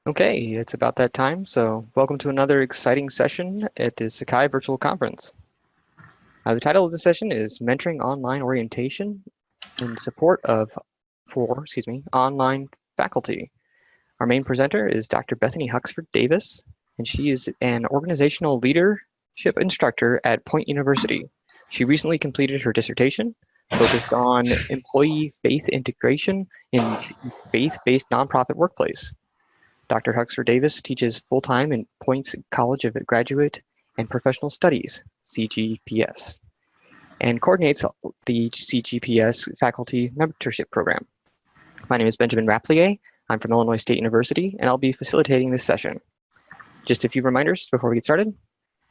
Okay, it's about that time, so welcome to another exciting session at the Sakai Virtual Conference. The title of the session is Mentoring Online Orientation in Support of Online Faculty. Our main presenter is Dr. Bethany Huxford Davis, and she is an organizational leadership instructor at Point University. She recently completed her dissertation focused on employee faith integration in faith-based nonprofit workplace. Dr. Huxford Davis teaches full-time in Point's College of Graduate and Professional Studies, CGPS, and coordinates the CGPS Faculty Mentorship Program. My name is Benjamin Raplier. I'm from Illinois State University, and I'll be facilitating this session. Just a few reminders before we get started.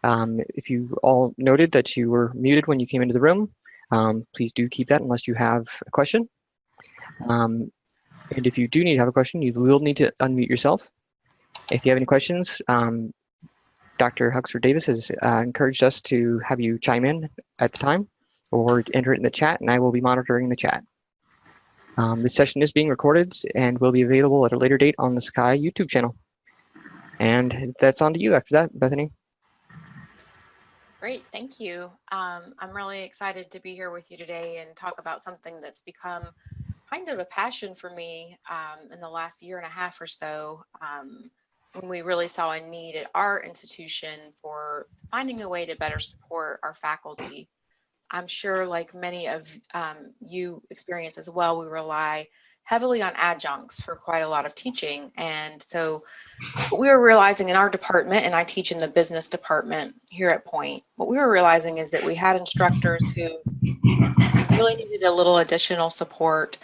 If you all noted that you were muted when you came into the room, please do keep that unless you have a question. And if you do need to have a question, you will need to unmute yourself. If you have any questions, Dr. Huxford Davis has encouraged us to have you chime in at the time or enter it in the chat, and I will be monitoring the chat. This session is being recorded and will be available at a later date on the Sakai YouTube channel. And that's on to you after that, Bethany. Great, thank you. I'm really excited to be here with you today and talk about something that's become kind of a passion for me in the last year and a half or so, when we really saw a need at our institution for finding a way to better support our faculty. I'm sure, like many of you experience as well, we rely heavily on adjuncts for quite a lot of teaching. And so what we were realizing in our department, and I teach in the business department here at Point, what we were realizing is that we had instructors who really needed a little additional support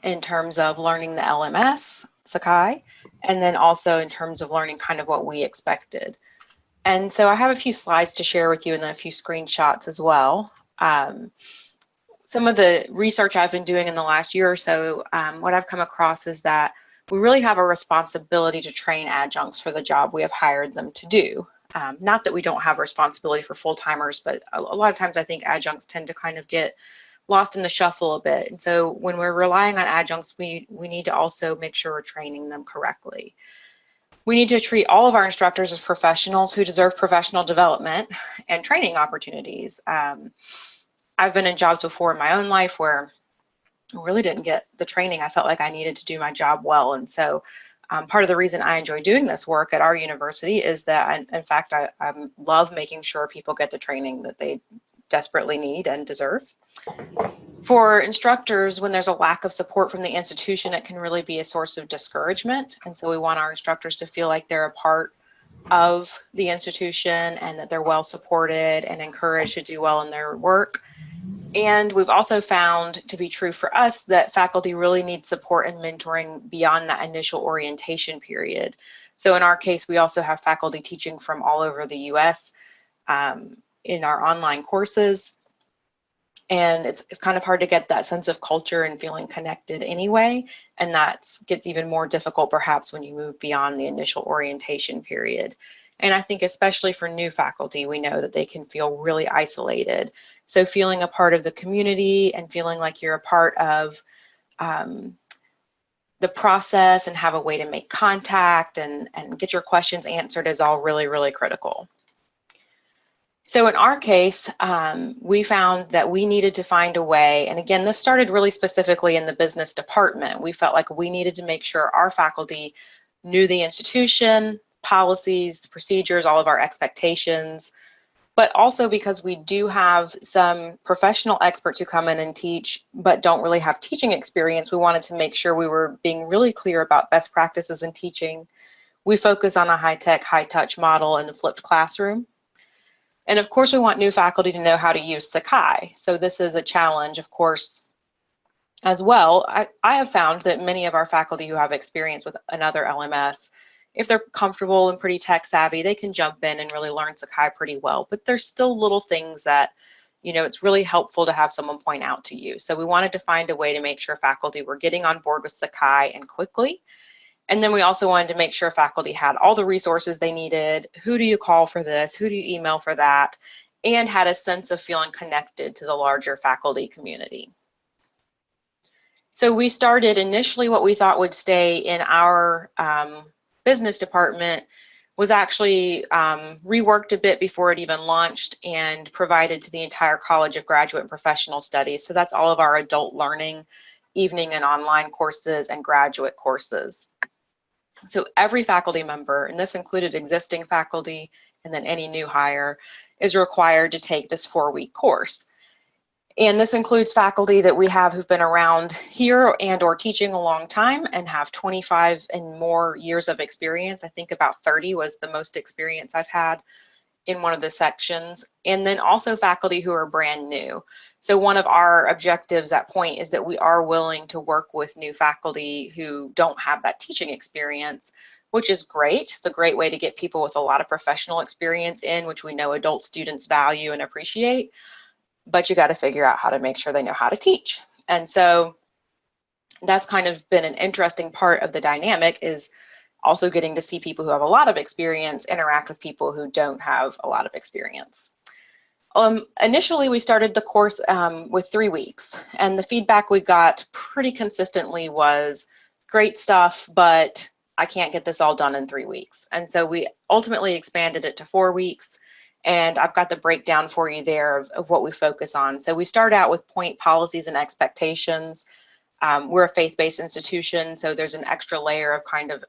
in terms of learning the LMS, Sakai, and then also in terms of learning kind of what we expected. And so I have a few slides to share with you and then a few screenshots as well. Some of the research I've been doing in the last year or so, what I've come across is that we really have a responsibility to train adjuncts for the job we have hired them to do. Not that we don't have responsibility for full-timers, but a lot of times I think adjuncts tend to kind of get lost in the shuffle a bit. And so when we're relying on adjuncts, we need to also make sure we're training them correctly. We need to treat all of our instructors as professionals who deserve professional development and training opportunities. I've been in jobs before in my own life where I really didn't get the training I felt like I needed to do my job well. And so part of the reason I enjoy doing this work at our university is that, in fact, I love making sure people get the training that they desperately need and deserve. For instructors, when there's a lack of support from the institution, it can really be a source of discouragement. And so we want our instructors to feel like they're a part of the institution and that they're well supported and encouraged to do well in their work. And we've also found to be true for us that faculty really need support and mentoring beyond that initial orientation period. So in our case, we also have faculty teaching from all over the US in our online courses. And it's kind of hard to get that sense of culture and feeling connected anyway. And that gets even more difficult perhaps when you move beyond the initial orientation period. And I think especially for new faculty, we know that they can feel really isolated. So feeling a part of the community and feeling like you're a part of the process and have a way to make contact and get your questions answered is all really, really critical. So in our case, we found that we needed to find a way, and again, this started really specifically in the business department. We felt like we needed to make sure our faculty knew the institution, policies, procedures, all of our expectations, but also because we do have some professional experts who come in and teach, but don't really have teaching experience, we wanted to make sure we were being really clear about best practices in teaching. We focus on a high-tech, high-touch model in the flipped classroom. And of course, we want new faculty to know how to use Sakai. So this is a challenge, of course, as well. I have found that many of our faculty who have experience with another LMS, if they're comfortable and pretty tech savvy, they can jump in and really learn Sakai pretty well. But there's still little things that, you know, it's really helpful to have someone point out to you. So we wanted to find a way to make sure faculty were getting on board with Sakai and quickly. And then we also wanted to make sure faculty had all the resources they needed. Who do you call for this? Who do you email for that? And had a sense of feeling connected to the larger faculty community. So we started initially what we thought would stay in our business department was actually reworked a bit before it even launched and provided to the entire College of Graduate and Professional Studies. So that's all of our adult learning, evening and online courses, and graduate courses. So every faculty member, and this included existing faculty and then any new hire, is required to take this 4-week course. And this includes faculty that we have who've been around here and or teaching a long time and have 25 and more years of experience. I think about 30 was the most experience I've had in one of the sections. And then also faculty who are brand new. So one of our objectives at Point is that we are willing to work with new faculty who don't have that teaching experience, which is great. It's a great way to get people with a lot of professional experience in, which we know adult students value and appreciate. But you got to figure out how to make sure they know how to teach. And so that's kind of been an interesting part of the dynamic, is also getting to see people who have a lot of experience interact with people who don't have a lot of experience. Initially, we started the course with 3 weeks, and the feedback we got pretty consistently was, great stuff, but I can't get this all done in 3 weeks. And so we ultimately expanded it to 4 weeks. And I've got the breakdown for you there of what we focus on. So we start out with Point policies and expectations. We're a faith-based institution, so there's an extra layer of kind of,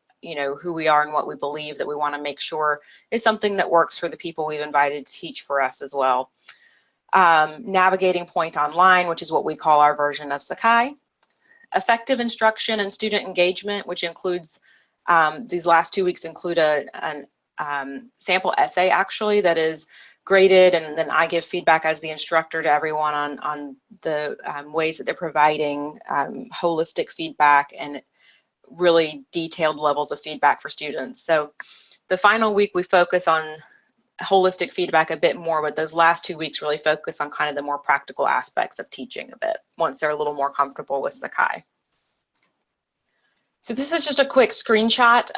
who we are and what we believe that we want to make sure is something that works for the people we've invited to teach for us as well. Navigating Point online, which is what we call our version of Sakai. Effective instruction and student engagement, which includes, these last 2 weeks include an sample essay actually that is graded, and then I give feedback as the instructor to everyone on the ways that they're providing holistic feedback and really detailed levels of feedback for students. So the final week we focus on holistic feedback a bit more, but those last 2 weeks really focus on kind of the more practical aspects of teaching a bit once they're a little more comfortable with Sakai. So this is just a quick screenshot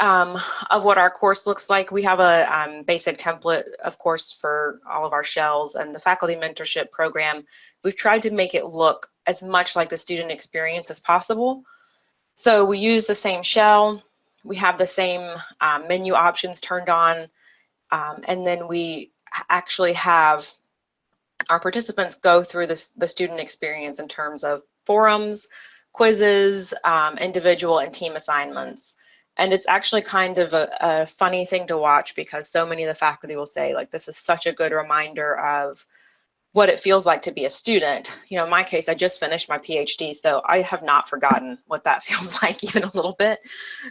of what our course looks like. We have a basic template, of course, for all of our shells, and the faculty mentorship program, we've tried to make it look as much like the student experience as possible. So we use the same shell, we have the same menu options turned on, and then we actually have our participants go through the student experience in terms of forums, quizzes, individual and team assignments. And it's actually kind of a funny thing to watch, because so many of the faculty will say, like, this is such a good reminder of what it feels like to be a student. In my case, I just finished my PhD, so I have not forgotten what that feels like even a little bit.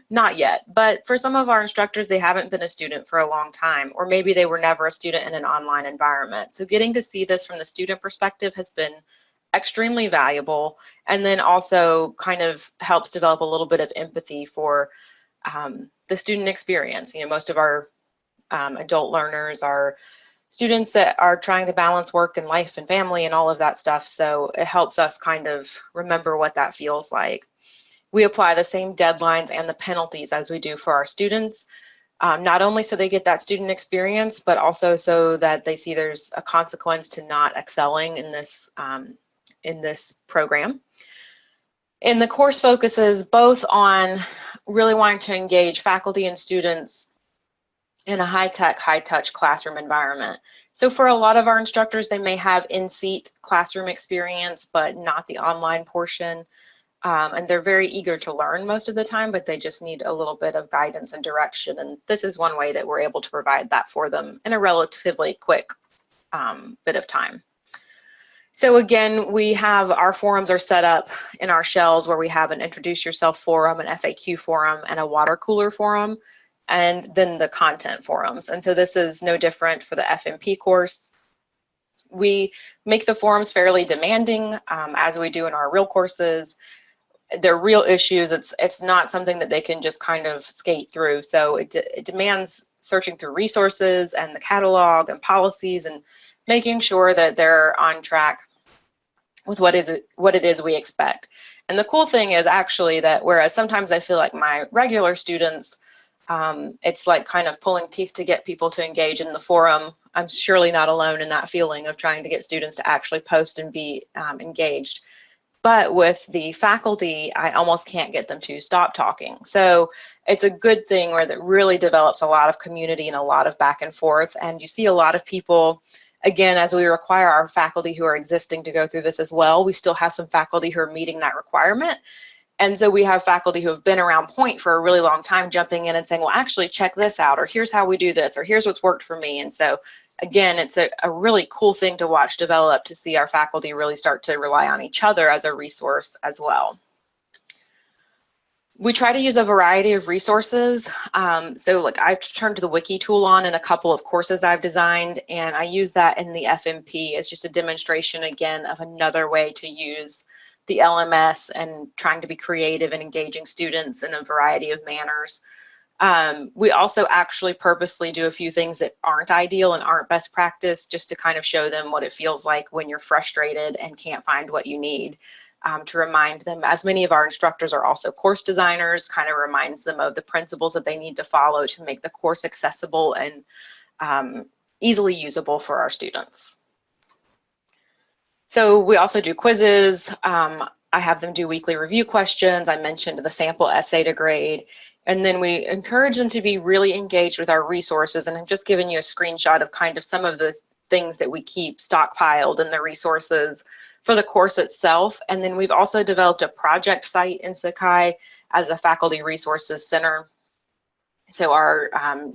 Not yet, but for some of our instructors, they haven't been a student for a long time, or maybe they were never a student in an online environment. So getting to see this from the student perspective has been extremely valuable, and then also kind of helps develop a little bit of empathy for the student experience. Most of our adult learners are students that are trying to balance work and life and family and all of that stuff, so it helps us kind of remember what that feels like. We apply the same deadlines and the penalties as we do for our students, not only so they get that student experience, but also so that they see there's a consequence to not excelling in this program. And the course focuses both on really wanting to engage faculty and students in a high-tech, high-touch classroom environment. So for a lot of our instructors, they may have in-seat classroom experience, but not the online portion. And they're very eager to learn most of the time, but they just need a little bit of guidance and direction. And this is one way that we're able to provide that for them in a relatively quick bit of time. So again, we have our forums are set up in our shells where we have an introduce yourself forum, an FAQ forum, and a water cooler forum, and then the content forums. And so this is no different for the FMP course. We make the forums fairly demanding, as we do in our real courses. They're real issues. It's not something that they can just kind of skate through. So it demands searching through resources and the catalog and policies and making sure that they're on track with what it is we expect. And the cool thing is actually that whereas sometimes I feel like my regular students, it's like kind of pulling teeth to get people to engage in the forum, I'm surely not alone in that feeling of trying to get students to actually post and be engaged. But with the faculty, I almost can't get them to stop talking. So it's a good thing where that really develops a lot of community and a lot of back and forth. And you see a lot of people, again, as we require our faculty who are existing to go through this as well, we still have some faculty who are meeting that requirement. And so we have faculty who have been around Point for a really long time jumping in and saying, well, actually check this out, or here's how we do this, or here's what's worked for me. And so again, it's a really cool thing to watch develop, to see our faculty really start to rely on each other as a resource as well. We try to use a variety of resources. So like I've turned to the wiki tool on in a couple of courses I've designed, and I use that in the FMP as just a demonstration again of another way to use the LMS and trying to be creative and engaging students in a variety of manners. We also actually purposely do a few things that aren't ideal and aren't best practice, just to kind of show them what it feels like when you're frustrated and can't find what you need, to remind them, as many of our instructors are also course designers, kind of reminds them of the principles that they need to follow to make the course accessible and easily usable for our students. So we also do quizzes. I have them do weekly review questions. I mentioned the sample essay to grade. And then we encourage them to be really engaged with our resources. And I'm just giving you a screenshot of kind of some of the things that we keep stockpiled in the resources for the course itself. And then we've also developed a project site in Sakai as a faculty resources center. So our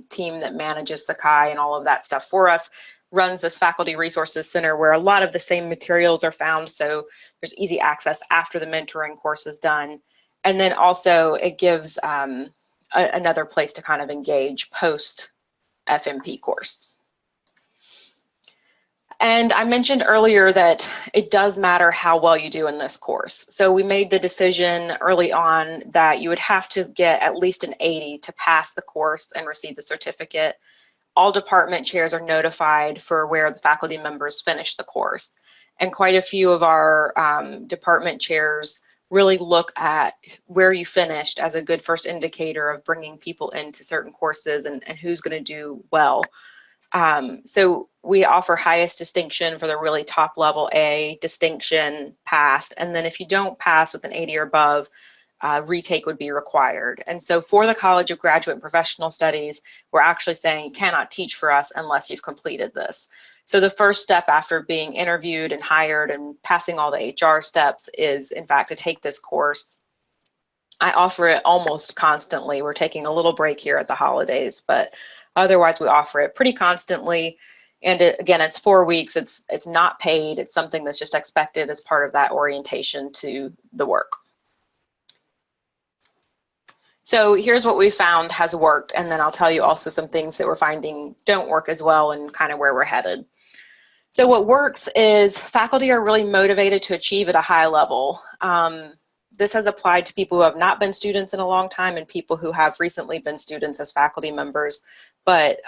team that manages Sakai and all of that stuff for us runs this faculty resources center where a lot of the same materials are found, so there's easy access after the mentoring course is done. And then also it gives another place to kind of engage post FMP course. And I mentioned earlier that it does matter how well you do in this course. So we made the decision early on that you would have to get at least an 80 to pass the course and receive the certificate. All department chairs are notified for where the faculty members finish the course. And quite a few of our department chairs really look at where you finished as a good first indicator of bringing people into certain courses and who's going to do well. So we offer highest distinction for the really top level A, distinction, passed. And then if you don't pass with an 80 or above, retake would be required. And so for the College of Graduate and Professional Studies, we're actually saying you cannot teach for us unless you've completed this. So the first step after being interviewed and hired and passing all the HR steps is, in fact, to take this course. I offer it almost constantly. We're taking a little break here at the holidays, but otherwise we offer it pretty constantly. And again, it's 4 weeks. It's not paid. It's something that's just expected as part of that orientation to the work. So here's what we found has worked, and then I'll tell you also some things that we're finding don't work as well and kind of where we're headed. So what works is faculty are really motivated to achieve at a high level. This has applied to people who have not been students in a long time and people who have recently been students as faculty members, but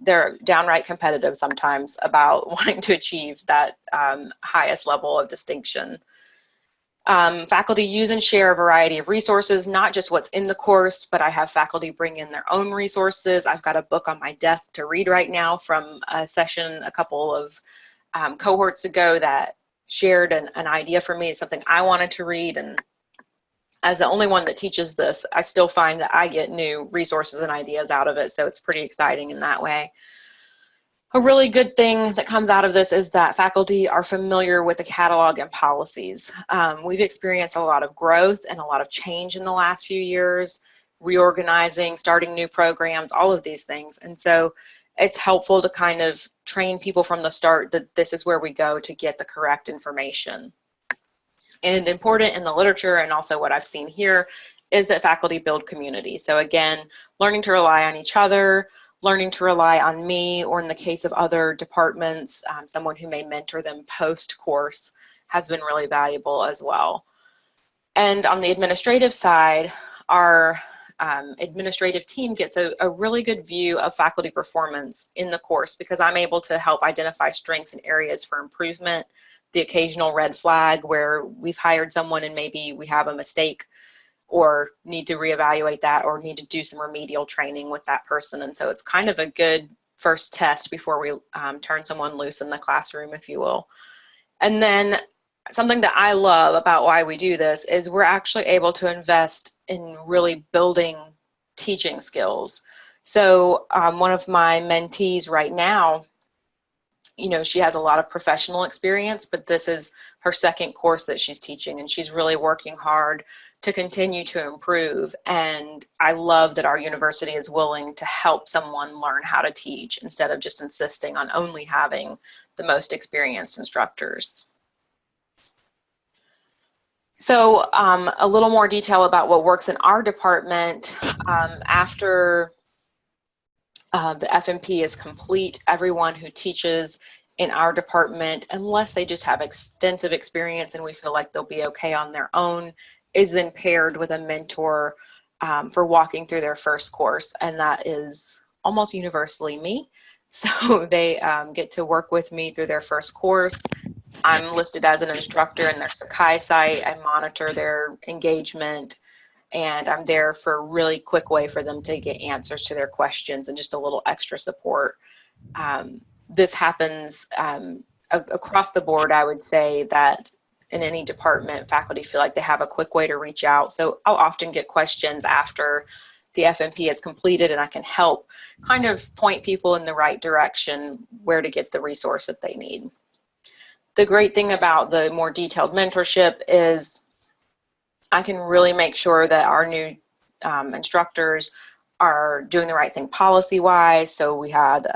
they're downright competitive sometimes about wanting to achieve that highest level of distinction. Faculty use and share a variety of resources, not just what's in the course, but I have faculty bring in their own resources. I've got a book on my desk to read right now from a session a couple of cohorts ago that shared an idea for me, something I wanted to read. And as the only one that teaches this, I still find that I get new resources and ideas out of it. So it's pretty exciting in that way. A really good thing that comes out of this is that faculty are familiar with the catalog and policies. We've experienced a lot of growth and a lot of change in the last few years, reorganizing, starting new programs, all of these things. And so it's helpful to kind of train people from the start that this is where we go to get the correct information. And important in the literature and also what I've seen here is that faculty build community. So again, learning to rely on each other, learning to rely on me, or in the case of other departments, someone who may mentor them post-course has been really valuable as well. And on the administrative side, our administrative team gets a really good view of faculty performance in the course because I'm able to help identify strengths and areas for improvement, the occasional red flag where we've hired someone and maybe we have a mistake or need to reevaluate that or need to do some remedial training with that person. And so it's kind of a good first test before we turn someone loose in the classroom, if you will. And then something that I love about why we do this is we're actually able to invest in really building teaching skills. So one of my mentees right now, you know, she has a lot of professional experience, but this is her second course that she's teaching, and she's really working hard to continue to improve. And I love that our university is willing to help someone learn how to teach instead of just insisting on only having the most experienced instructors. So a little more detail about what works in our department. After the FMP is complete, everyone who teaches in our department, unless they just have extensive experience and we feel like they'll be okay on their own, is then paired with a mentor for walking through their first course, and that is almost universally me. So they get to work with me through their first course. I'm listed as an instructor in their Sakai site. I monitor their engagement, and I'm there for a really quick way for them to get answers to their questions and just a little extra support. This happens across the board. I would say that in any department, faculty feel like they have a quick way to reach out. So I'll often get questions after the FMP is completed, and I can help kind of point people in the right direction where to get the resource that they need. The great thing about the more detailed mentorship is I can really make sure that our new instructors are doing the right thing policy-wise. So we had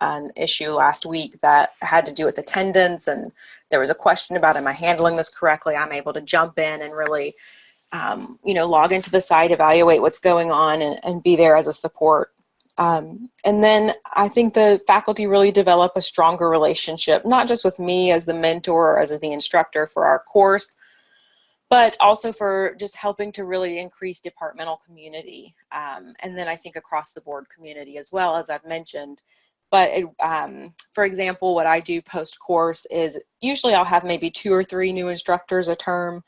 an issue last week that had to do with attendance, and there was a question about, am I handling this correctly? I'm able to jump in and really, you know, log into the site, evaluate what's going on, and be there as a support. And then I think the faculty really develop a stronger relationship, not just with me as the mentor or as the instructor for our course, but also for just helping to really increase departmental community. And then I think across the board community as well, as I've mentioned. But for example, what I do post-course is usually I'll have maybe 2 or 3 new instructors a term,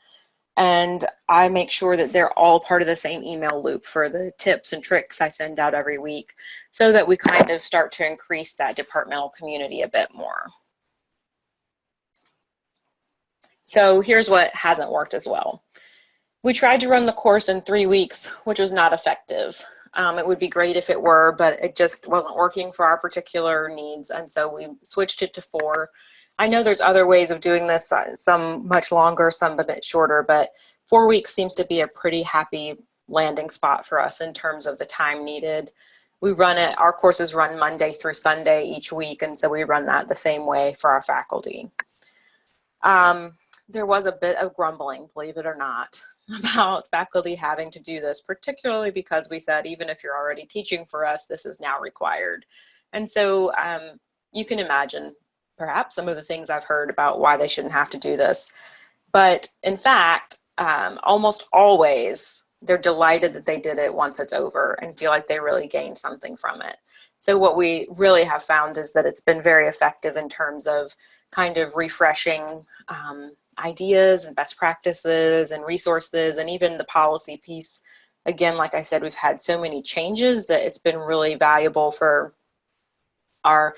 and I make sure that they're all part of the same email loop for the tips and tricks I send out every week, so that we kind of start to increase that departmental community a bit more. So here's what hasn't worked as well. We tried to run the course in 3 weeks, which was not effective. It would be great if it were, but it just wasn't working for our particular needs, and so we switched it to 4. I know there's other ways of doing this, some much longer, some a bit shorter, but 4 weeks seems to be a pretty happy landing spot for us in terms of the time needed. We run it, our courses run Monday through Sunday each week, and so we run that the same way for our faculty. There was a bit of grumbling, believe it or not, about faculty having to do this, particularly because we said, even if you're already teaching for us, this is now required. And so you can imagine perhaps some of the things I've heard about why they shouldn't have to do this. But in fact, almost always they're delighted that they did it once it's over and feel like they really gained something from it. So what we really have found is that it's been very effective in terms of kind of refreshing ideas and best practices and resources, and even the policy piece. Again, like I said, we've had so many changes that it's been really valuable for our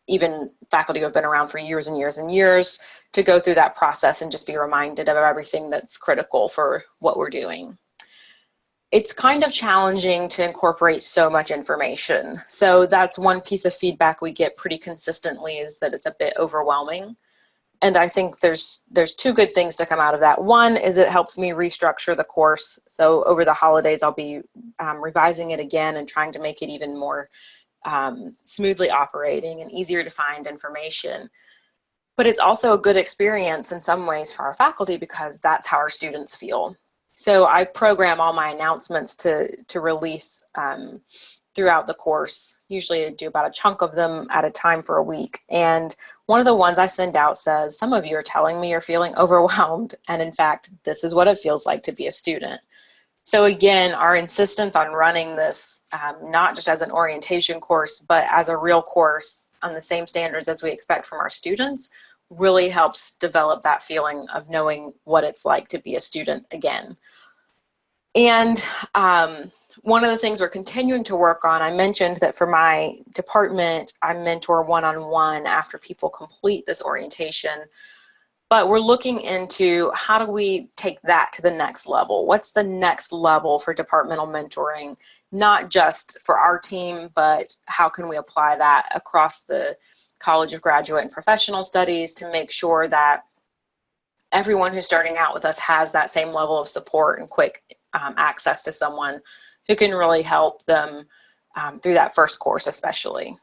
even faculty who have been around for years and years and years to go through that process and just be reminded of everything that's critical for what we're doing. It's kind of challenging to incorporate so much information. So that's one piece of feedback we get pretty consistently, is that it's a bit overwhelming. And I think there's 2 good things to come out of that. One is it helps me restructure the course. So over the holidays, I'll be revising it again and trying to make it even more smoothly operating and easier to find information. But it's also a good experience in some ways for our faculty, because that's how our students feel. So I program all my announcements to release throughout the course. Usually I do about a chunk of them at a time for a week. And one of the ones I send out says, some of you are telling me you're feeling overwhelmed. And in fact, this is what it feels like to be a student. So again, our insistence on running this, not just as an orientation course, but as a real course on the same standards as we expect from our students, really helps develop that feeling of knowing what it's like to be a student again. And one of the things we're continuing to work on, I mentioned that for my department, I mentor one-on-one after people complete this orientation. But we're looking into how do we take that to the next level? What's the next level for departmental mentoring, not just for our team, but how can we apply that across the College of Graduate and Professional Studies to make sure that everyone who's starting out with us has that same level of support and quick access to someone who can really help them through that first course especially.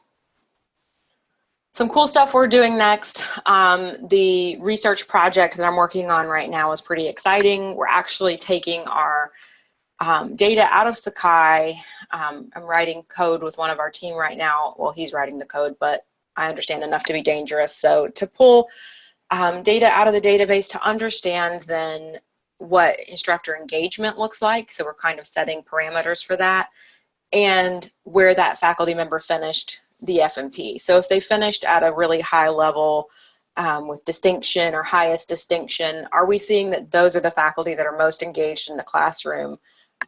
Some cool stuff we're doing next. The research project that I'm working on right now is pretty exciting. We're actually taking our data out of Sakai. I'm writing code with one of our team right now. Well, he's writing the code, but I understand enough to be dangerous. So to pull data out of the database to understand then what instructor engagement looks like. So we're kind of setting parameters for that, and where that faculty member finished the FMP. So if they finished at a really high level with distinction or highest distinction, are we seeing that those are the faculty that are most engaged in the classroom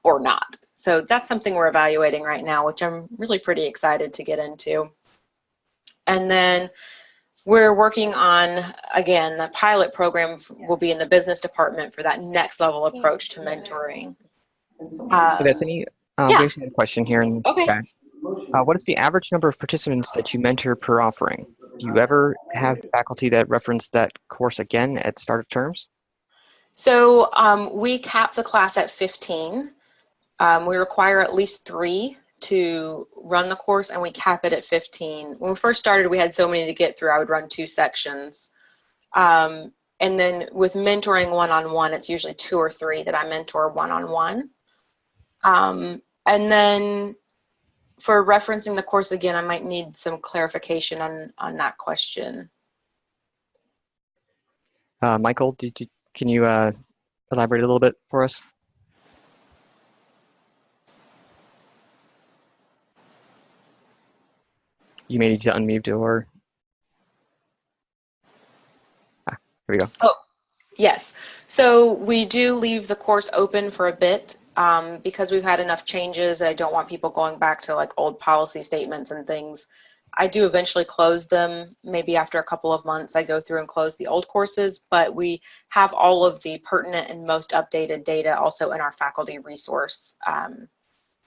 or not? So that's something we're evaluating right now, which I'm really pretty excited to get into. And then we're working on, again, the pilot program will be in the business department for that next level approach to mentoring. Hey, Bethany, we Yeah. actually have a question here in the Okay. chat. What is the average number of participants that you mentor per offering? Do you ever have faculty that reference that course again at start of terms? So we cap the class at 15. We require at least 3 to run the course, and we cap it at 15. When we first started, we had so many to get through, I would run 2 sections. And then with mentoring one-on-one, it's usually 2 or 3 that I mentor one-on-one. And then for referencing the course again, I might need some clarification on that question. Michael, can you elaborate a little bit for us? You may need to unmute or... here we go. Oh, yes. So we do leave the course open for a bit because we've had enough changes. I don't want people going back to like old policy statements and things. I do eventually close them. Maybe after a couple of months, I go through and close the old courses, but we have all of the pertinent and most updated data also in our faculty resource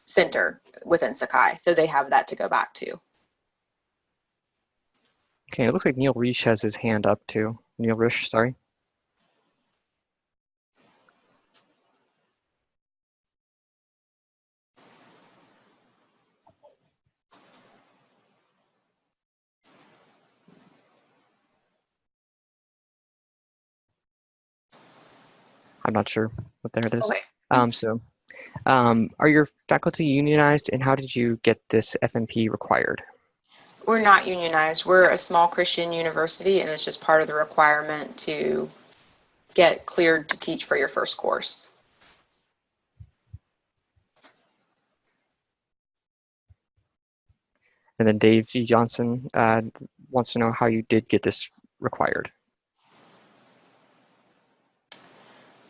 center within Sakai. So they have that to go back to. Okay, it looks like Neil Reish has his hand up too. Neil Reish, sorry. I'm not sure what there it is. Okay. Are your faculty unionized, and how did you get this FMP required? We're not unionized. We're a small Christian university, and it's just part of the requirement to get cleared to teach for your first course. And then Dave G. Johnson wants to know how you did get this required.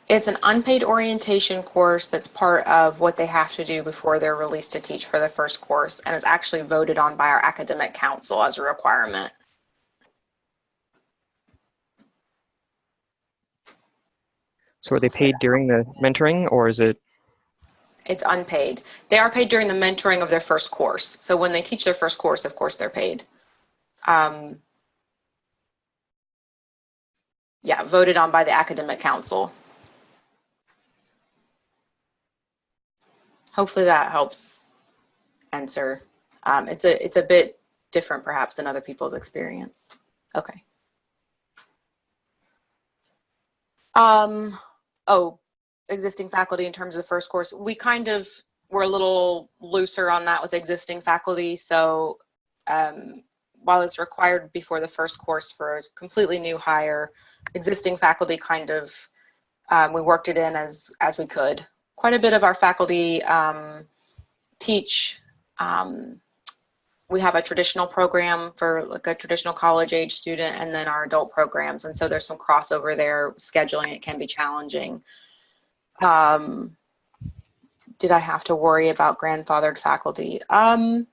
It's an unpaid orientation course that's part of what they have to do before they're released to teach for the first course, and is actually voted on by our academic council as a requirement. So are they paid during the mentoring, or is it? It's unpaid. They are paid during the mentoring of their first course. So when they teach their first course, of course, they're paid. Yeah, voted on by the academic council. Hopefully that helps answer. It's a bit different perhaps than other people's experience. Okay. Oh, existing faculty in terms of the first course. We kind of were a little looser on that with existing faculty. So while it's required before the first course for a completely new hire, existing faculty kind of, we worked it in as we could. Quite a bit of our faculty teach. We have a traditional program for like a traditional college age student, and then our adult programs. And so there's some crossover there. Scheduling it can be challenging. Did I have to worry about grandfathered faculty? I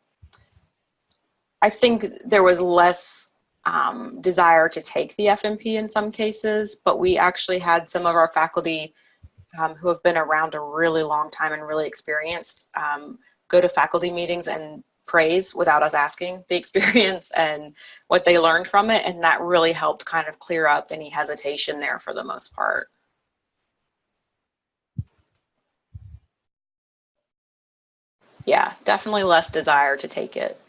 think there was less desire to take the FMP in some cases, but we actually had some of our faculty who have been around a really long time and really experienced go to faculty meetings and praise without us asking the experience and what they learned from it, and that really helped kind of clear up any hesitation there for the most part. Yeah, definitely less desire to take it.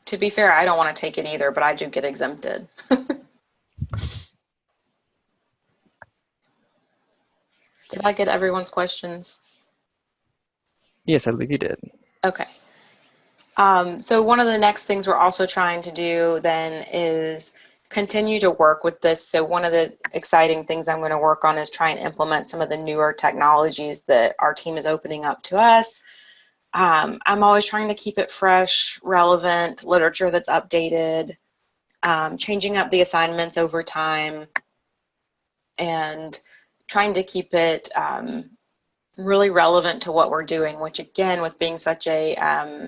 To be fair, I don't want to take it either, but I do get exempted. Did I get everyone's questions? Yes, I believe you did. Okay. So one of the next things we're also trying to do then is continue to work with this. So one of the exciting things I'm going to work on is try and implement some of the newer technologies that our team is opening up to us. I'm always trying to keep it fresh, relevant, literature that's updated, changing up the assignments over time, and trying to keep it really relevant to what we're doing, which again, with being such a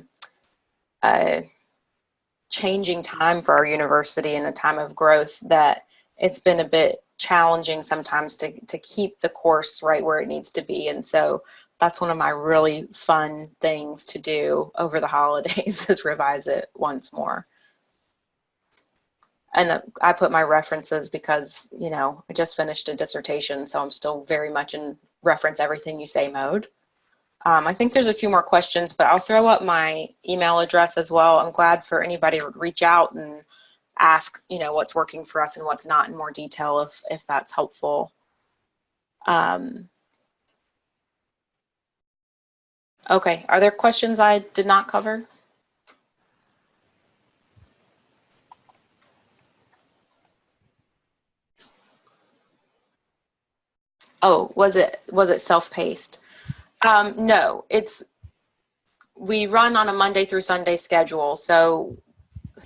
changing time for our university and a time of growth, that it's been a bit challenging sometimes to keep the course right where it needs to be. And so that's one of my really fun things to do over the holidays is revise it once more. And I put my references because, you know, I just finished a dissertation, so I'm still very much in reference everything you say mode. I think there's a few more questions, but I'll throw up my email address as well. I'm glad for anybody to reach out and ask, you know, what's working for us and what's not in more detail if that's helpful. Okay, are there questions I did not cover? Oh, was it self-paced? No, we run on a Monday through Sunday schedule. So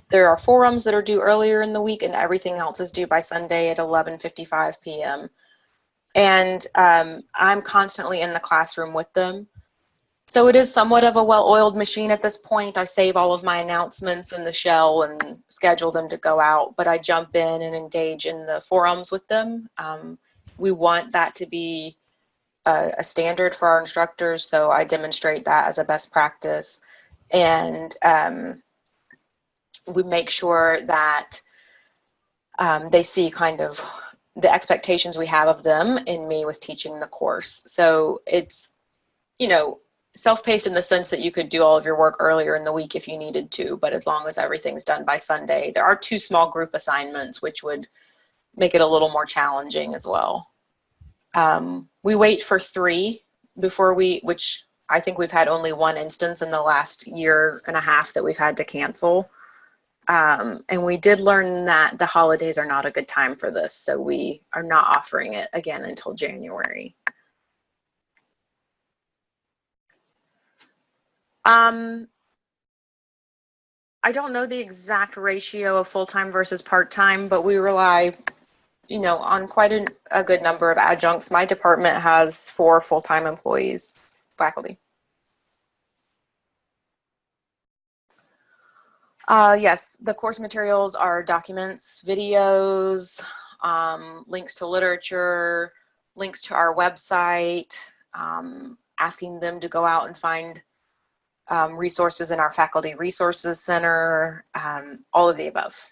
there are forums that are due earlier in the week and everything else is due by Sunday at 11:55 p.m. And I'm constantly in the classroom with them. So it is somewhat of a well-oiled machine at this point. I save all of my announcements in the shell and schedule them to go out, but I jump in and engage in the forums with them. We want that to be a standard for our instructors, so I demonstrate that as a best practice. And we make sure that they see kind of the expectations we have of them in me with teaching the course. So it's, you know, self-paced in the sense that you could do all of your work earlier in the week if you needed to, but as long as everything's done by Sunday. There are 2 small group assignments, which would make it a little more challenging as well. We wait for 3 before which I think we've had only 1 instance in the last year and a half that we've had to cancel. And we did learn that the holidays are not a good time for this, so we are not offering it again until January. I don't know the exact ratio of full-time versus part-time, but we rely, you know, on quite a good number of adjuncts. My department has 4 full-time employees, faculty. Yes, the course materials are documents, videos, links to literature, links to our website, asking them to go out and find resources in our faculty resources center, all of the above.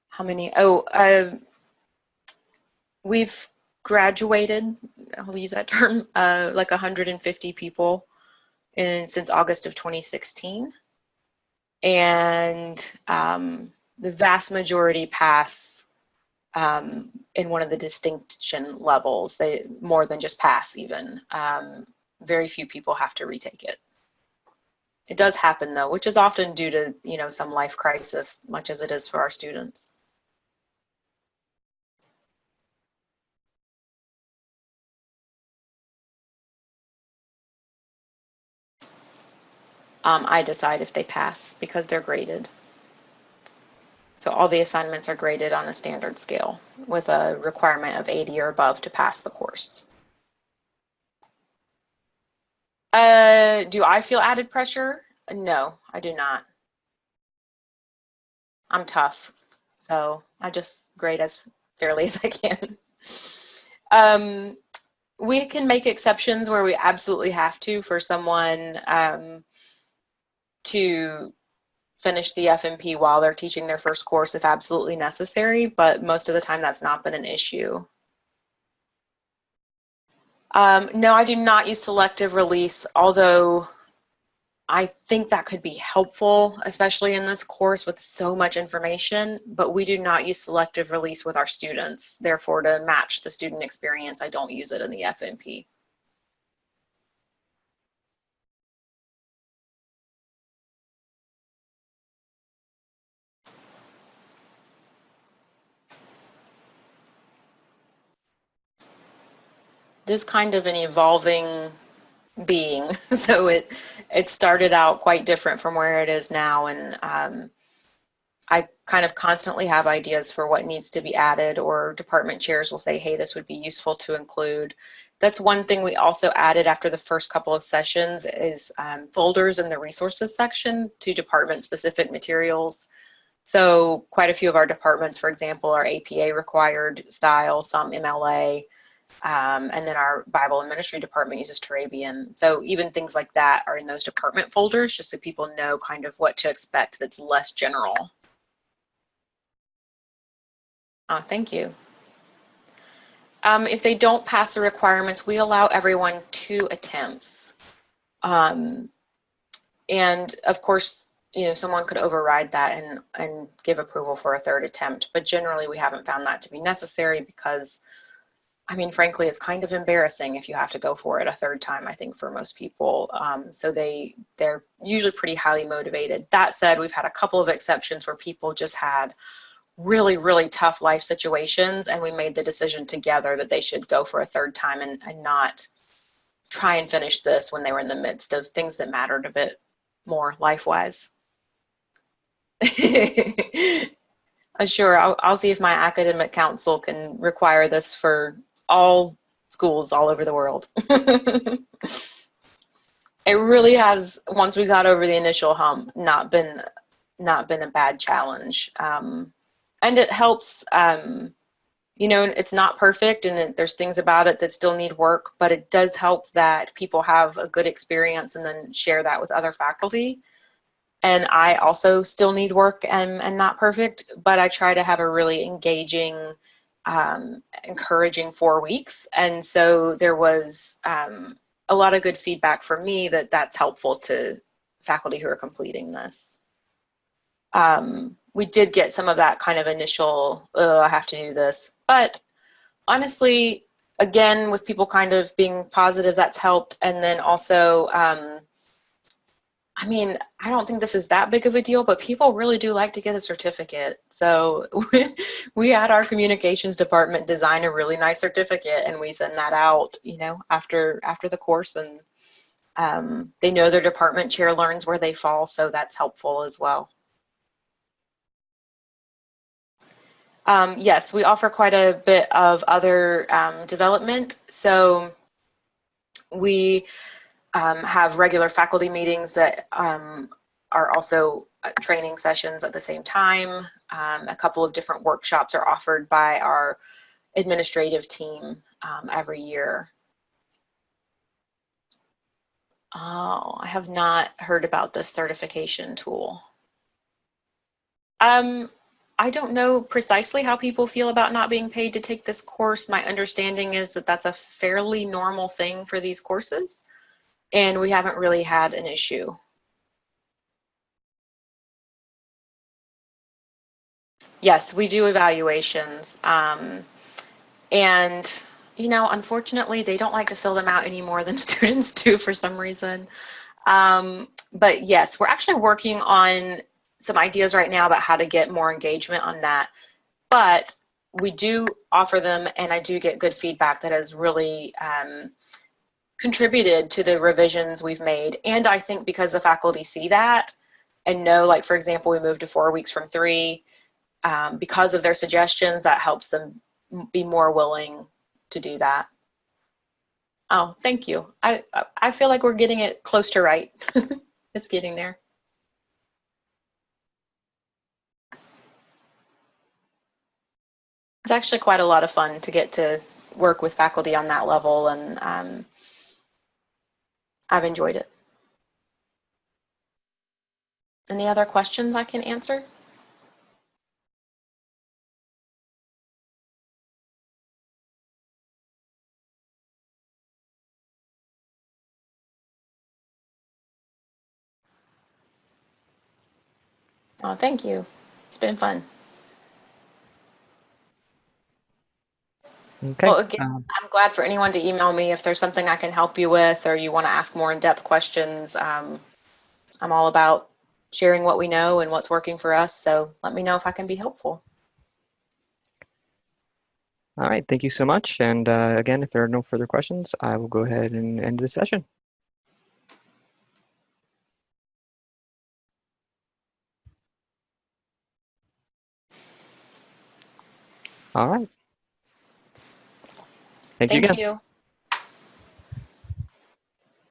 How many? We've graduated, I'll use that term, like 150 people since August of 2016. And the vast majority pass in one of the distinction levels. They more than just pass even. Very few people have to retake it. It does happen though, which is often due to, you know, some life crisis, much as it is for our students. I decide if they pass because they're graded. So all the assignments are graded on a standard scale with a requirement of 80 or above to pass the course. Do I feel added pressure? No, I do not. I'm tough, so I just grade as fairly as I can. Um, we can make exceptions where we absolutely have to for someone to finish the FMP while they're teaching their first course if absolutely necessary, but most of the time that's not been an issue. No, I do not use selective release, although I think that could be helpful, especially in this course with so much information, but we do not use selective release with our students. Therefore, to match the student experience, I don't use it in the FMP. This is kind of an evolving being. So it started out quite different from where it is now, and I kind of constantly have ideas for what needs to be added, or department chairs will say, hey, this would be useful to include. That's one thing we also added after the first couple of sessions is folders in the resources section to department specific materials. So quite a few of our departments, for example, are APA required style, some MLA, and then our Bible and Ministry department uses Turabian. So even things like that are in those department folders, just so people know kind of what to expect that's less general. Thank you. If they don't pass the requirements, we allow everyone 2 attempts. And of course, you know, someone could override that and give approval for a 3rd attempt, but generally we haven't found that to be necessary because, I mean, frankly, it's kind of embarrassing if you have to go for it a 3rd time, I think, for most people. So they're usually pretty highly motivated. That said, we've had a couple of exceptions where people just had really, really tough life situations, and we made the decision together that they should go for a 3rd time and not try and finish this when they were in the midst of things that mattered a bit more life-wise. Sure, I'll see if my academic council can require this for all schools all over the world. It really has, once we got over the initial hump, not been a bad challenge. And it helps, you know, it's not perfect and there's things about it that still need work, but it does help that people have a good experience and then share that with other faculty. And I also still need work and not perfect, but I try to have a really engaging, encouraging 4 weeks. And so there was a lot of good feedback for me that that's helpful to faculty who are completing this. We did get some of that kind of initial, oh, I have to do this. But honestly, again, with people kind of being positive, that's helped. And then also, I mean, I don't think this is that big of a deal, but people really do like to get a certificate. So we had our communications department design a really nice certificate, and we send that out, you know, after the course. And they know their department chair learns where they fall, so that's helpful as well. Yes, we offer quite a bit of other development. So we have regular faculty meetings that are also training sessions at the same time. A couple of different workshops are offered by our administrative team every year. Oh, I have not heard about this certification tool. I don't know precisely how people feel about not being paid to take this course. My understanding is that that's a fairly normal thing for these courses, and we haven't really had an issue. Yes, we do evaluations, and you know, unfortunately, they don't like to fill them out any more than students do for some reason. But yes, we're actually working on some ideas right now about how to get more engagement on that. But we do offer them, and I do get good feedback that has really contributed to the revisions we've made. And I think because the faculty see that and know, like, for example, we moved to 4 weeks from 3, because of their suggestions, that helps them be more willing to do that. Oh, thank you. I feel like we're getting it close to right. It's getting there. It's actually quite a lot of fun to get to work with faculty on that level, and I've enjoyed it. Any other questions I can answer? Oh, thank you. It's been fun. Okay. Well, again, I'm glad for anyone to email me if there's something I can help you with or you want to ask more in-depth questions. I'm all about sharing what we know and what's working for us, so let me know if I can be helpful. All right. Thank you so much. And again, if there are no further questions, I will go ahead and end the session. All right. Thank you again. Thank you.